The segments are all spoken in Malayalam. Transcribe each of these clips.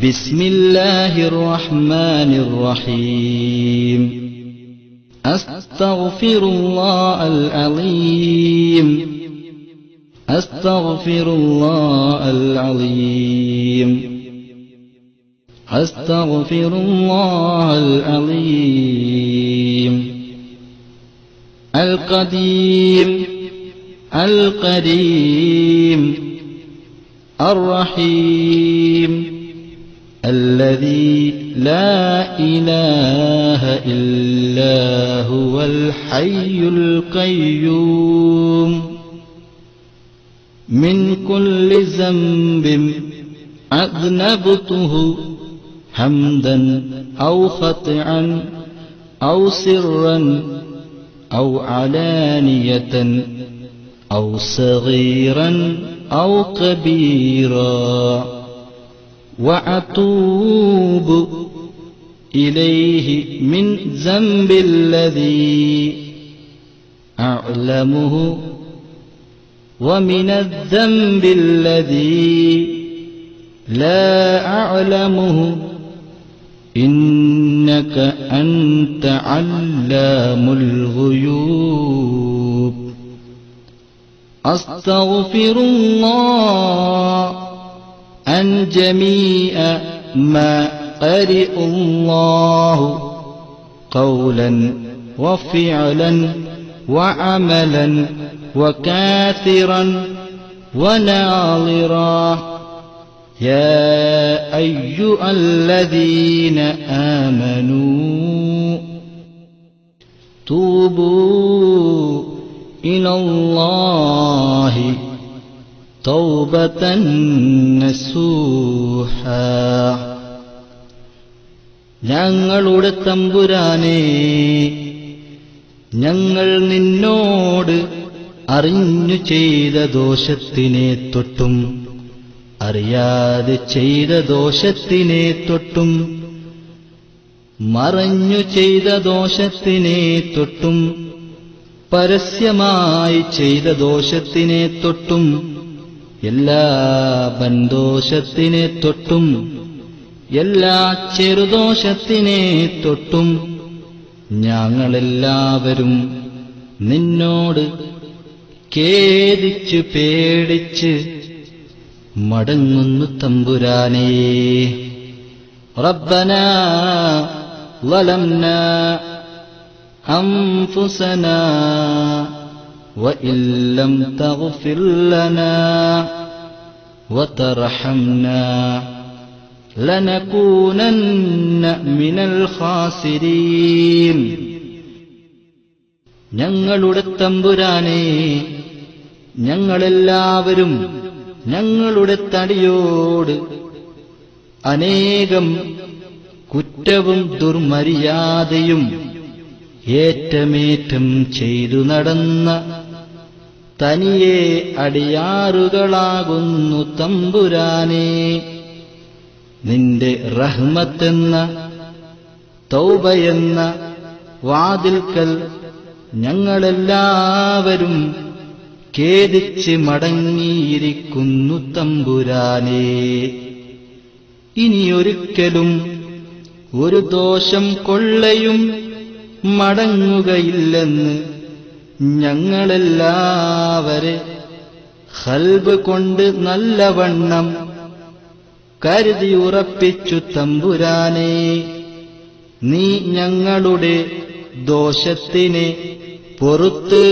ബിസ്മില്ലാഹിർ റഹ്മാനിർ റഹീം. അസ്തഗ്ഫിറുല്ലാഹൽ അലീം. അസ്തഗ്ഫിറുല്ലാഹൽ അലീം. അസ്തഗ്ഫിറുല്ലാഹൽ അലീം. അൽ ഖദീം അൽ കരീം അർ റഹീം الذي لا إله إلا هو الحي القيوم من كل ذنب أذنبته حمدا أو خطئا أو سرا أو علانية أو صغيرا أو كبيرا وأتوب إليه من ذنب الذي أعلمه ومن الذنب الذي لا أعلمه إنك أنت علام الغيوب. أستغفر الله عن جميع ما قرئ الله قولا وفعلا وعملا وكاثرا وناظرا يا أيها الذين آمنوا توبوا إلى الله توبة نصوحا. ഞങ്ങളുടെ തമ്പുരാനേ, ഞങ്ങൾ നിന്നോട് അറിഞ്ഞു ചെയ്ത ദോഷത്തിനെ തൊട്ടും അറിയാതെ ചെയ്ത ദോഷത്തിനെ തൊട്ടും മറഞ്ഞു ചെയ്ത ദോഷത്തിനെ തൊട്ടും പരസ്യമായി ചെയ്ത ദോഷത്തിനെ തൊട്ടും എല്ലാ ബന്ധോഷത്തിനെ തൊട്ടും എല്ലാ ചെറുദോഷത്തിനെ തൊട്ടും ഞങ്ങളെല്ലാവരും നിന്നോട് ഖേദിച്ചു പേടിച്ച് മടങ്ങുന്നു തമ്പുരാനേ. റബ്ബനാ ളലംനാ അൻഫുസനാ وإن لم تغفر لنا وترحمنا لنكونن من الخاسرين. ഞങ്ങളുടെ തമ്പുരാനേ, ഞങ്ങളെല്ലാവരും ഞങ്ങളുടെ തടിയോട് അനേകം കുറ്റവും ദുർമര്യാദയും ഏറ്റമേറ്റം ചെയ്തു നടന്ന തനിയെ അടിയാറുകളാകുന്നു തമ്പുരാനേ. നിന്റെ റഹ്മത്തെന്ന തൗബയെന്ന വാതിൽക്കൽ ഞങ്ങളെല്ലാവരും ഖേദിച്ച് മടങ്ങിയിരിക്കുന്നു തമ്പുരാനേ. ഇനിയൊരിക്കലും ഒരു ദോഷം കൊള്ളയും മടങ്ങുകയില്ലെന്ന് ഞങ്ങളെല്ലാവരെ ഖൽബ് കൊണ്ട് നല്ലവണ്ണം കരുതി ഉറപ്പിച്ചു തമ്പുരാനേ. നീ ഞങ്ങളുടെ ദോഷത്തിനെ പൊറുത്ത്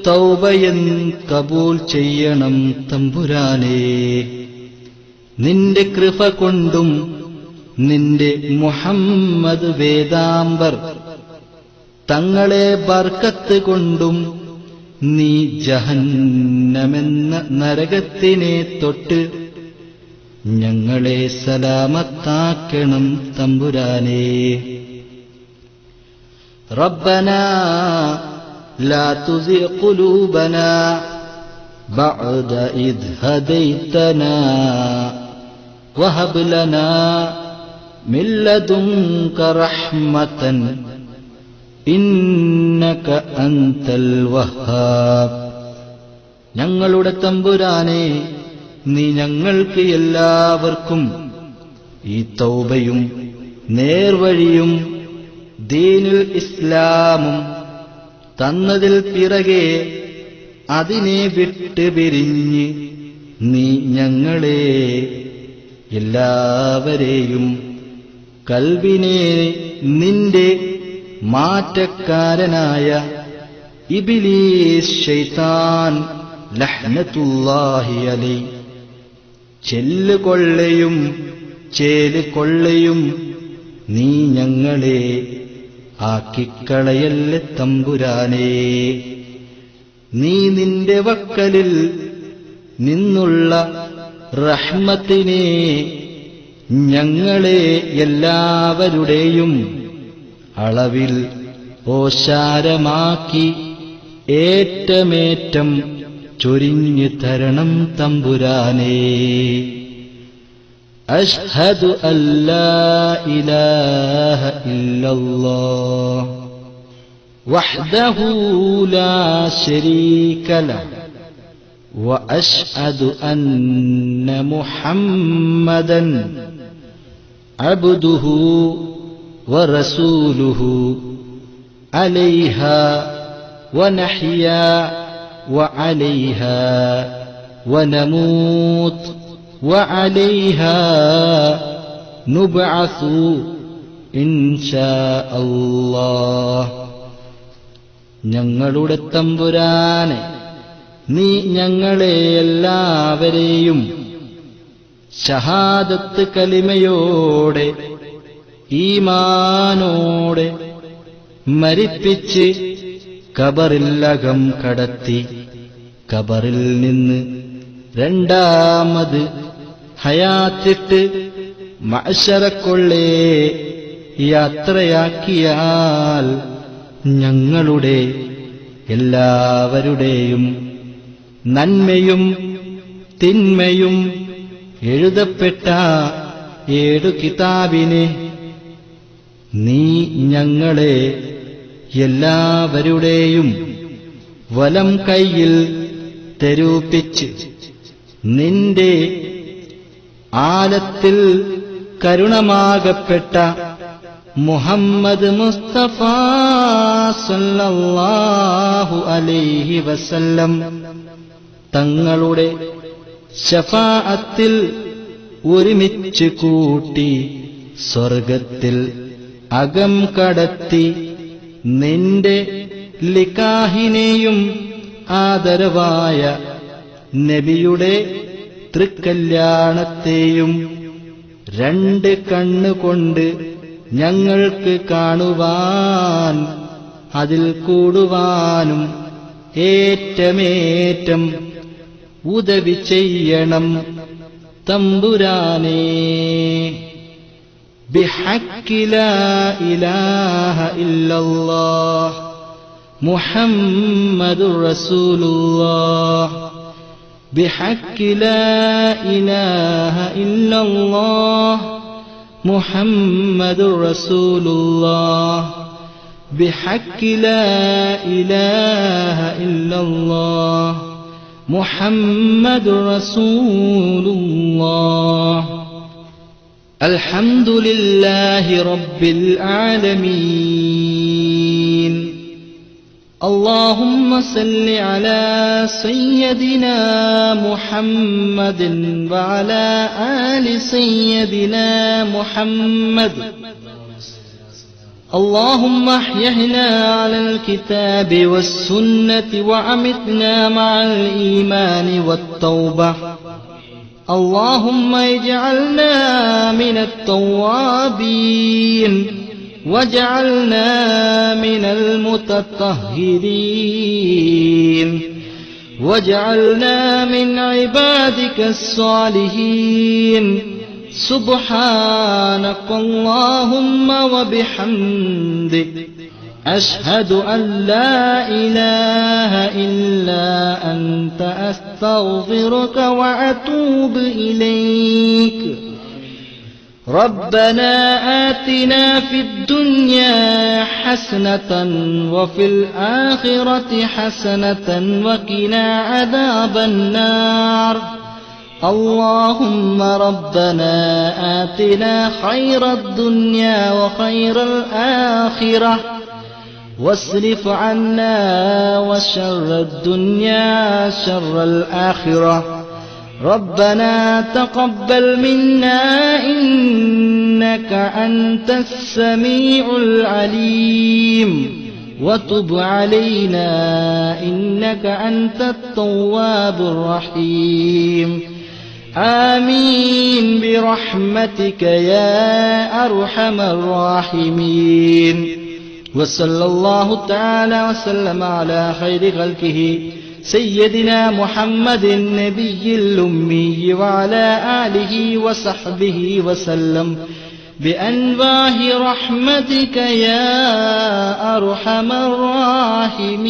തൗബയൻ കബൂൽ ചെയ്യണം തമ്പുരാനേ. നിന്റെ കൃപ കൊണ്ടും നിന്റെ മുഹമ്മദ് വേദാംബർ തങ്ങളെ ബർക്കത്ത് കൊണ്ടും നീ ജഹന്നമെന്ന നരകത്തിനെ തൊട്ട് ഞങ്ങളെ സലാമത്താക്കണം തമ്പുരാനേ. റബ്ബനാ ലാ തുസിഗ് ഖുലൂബനാ ബഅദ ഇദ് ഹദൈതനാ വഹബ് ലനാ മിൻ ലദുൻക റഹ്മതൻ ഇന്നക അൻതൽ വഹ്ഹാബ്. ഞങ്ങളുടെ തമ്പുരാനേ, നീ ഞങ്ങൾക്ക് എല്ലാവർക്കും ഈ തൗബയും നേർവഴിയും ദീനുൽ ഇസ്ലാമും തന്നതിൽ പിറകെ അതിനെ വിട്ട് പിരിഞ്ഞ് നീ ഞങ്ങളെ എല്ലാവരെയും കൽബിനെ നിന്റെ മാറ്റക്കാരനായ ഇബ്ലീസ് ശൈത്താൻ ലഹ്നത്തുല്ലാഹി അലൈഹി ചെല്ലുകൊള്ളയും ചേലുകൊള്ളയും നീ ഞങ്ങളെ ആക്കിക്കളയല്ലേ തമ്പുരാനേ. നീ നിന്റെ വക്കലിൽ നിന്നുള്ള റഹ്മത്തിനെ ഞങ്ങളെ എല്ലാവരുടെയും അളവിൽ ഓശാരമാക്കി ഏറ്റമേറ്റം ചൊരിഞ്ഞു തരണം തമ്പുരാനേ. അശ്ഹദു അല്ലാ ഇലാഹ ഇല്ലല്ലാഹ് വഹ്ദഹു ലാ ശരീക ലഹു وأشهد أن محمدا عبده ورسوله عليها ونحيا وعليها ونموت وعليها نبعث إن شاء الله. ഞങ്ങളുടെ തമ്പുരാനെ, നീ ഞങ്ങളെ എല്ലാവരെയും ഷഹാദത്ത് കലിമയോടെ ഈമാനോടെ മരിപ്പിച്ച് ഖബറിലകം കടത്തി ഖബറിൽ നിന്ന് രണ്ടാമത് ഹയാത്തിട്ട് മഅ്ശറക്കൊള്ളേ യാത്രയാക്കിയാൽ ഞങ്ങളുടെ എല്ലാവരുടെയും നന്മയും തിന്മയും എഴുതപ്പെട്ട 7 കിതാബിനെ നീ ഞങ്ങളെ എല്ലാവരുടെയും വലം കൈയിൽ തെരൂപ്പിച്ച് നിന്റെ ആലത്തിൽ കരുണമാകപ്പെട്ട മുഹമ്മദ് മുസ്തഫ സല്ലല്ലാഹു അലൈഹി വസല്ലം തങ്ങളുടെ ശഫാഅത്തിൽ ഒരുമിച്ച് കൂട്ടി സ്വർഗത്തിൽ അകം കടത്തി നിന്റെ ലികാഹിനെയും ആദരവായ നബിയുടെ തൃക്കല്യാണത്തെയും 2 കണ്ണുകൊണ്ട് ഞങ്ങൾക്ക് കാണുവാൻ അതിൽ കൂടുവാനും ഏറ്റമേറ്റം ഉദവി ചെയ്യണം തമ്പുരാനേ. ബിഹഖ്ഖി ലാ ഇലാഹ ഇല്ലല്ലാഹ് മുഹമ്മദുർ റസൂലുള്ളാഹ് ബിഹഖ്ഖി ലാ ഇലാഹ ഇല്ലല്ലാഹ് മുഹമ്മദുർ റസൂലുള്ളാഹ് ബിഹഖ്ഖി ലാ ഇലാഹ ഇല്ലല്ലാഹ് മുഹമ്മദുർ റസൂലുള്ളാഹ്. അൽഹംദുലില്ലാഹി റബ്ബിൽ ആലമീൻ. اللهم صل على سيدنا محمد وعلى آل سيدنا محمد. اللهم احينا على الكتاب والسنة وأمتنا مع الإيمان والتوبة. اللهم اجعلنا من التوابين واجعلنا من المتطهرين واجعلنا من عبادك الصالحين. سبحانك اللهم وبحمدك أشهد أن لا إله إلا أنت أستغفرك وأتوب إليك. ربنا آتنا في الدنيا حسنة وفي الآخرة حسنة وقنا عذاب النار. اللهم ربنا آتنا خير الدنيا وخير الآخرة واصرف عنا وشر الدنيا شر الآخرة. ربنا تقبل منا إنك أنت السميع العليم وتب علينا إنك أنت التواب الرحيم. آمين برحمتك يا أرحم الراحمين. وصلى الله تعالى وسلم على خير خلقه سيدنا محمد النبي الأمي وعلى آله وصحبه وسلم بأنواه رحمتك يا أرحم الراحمين.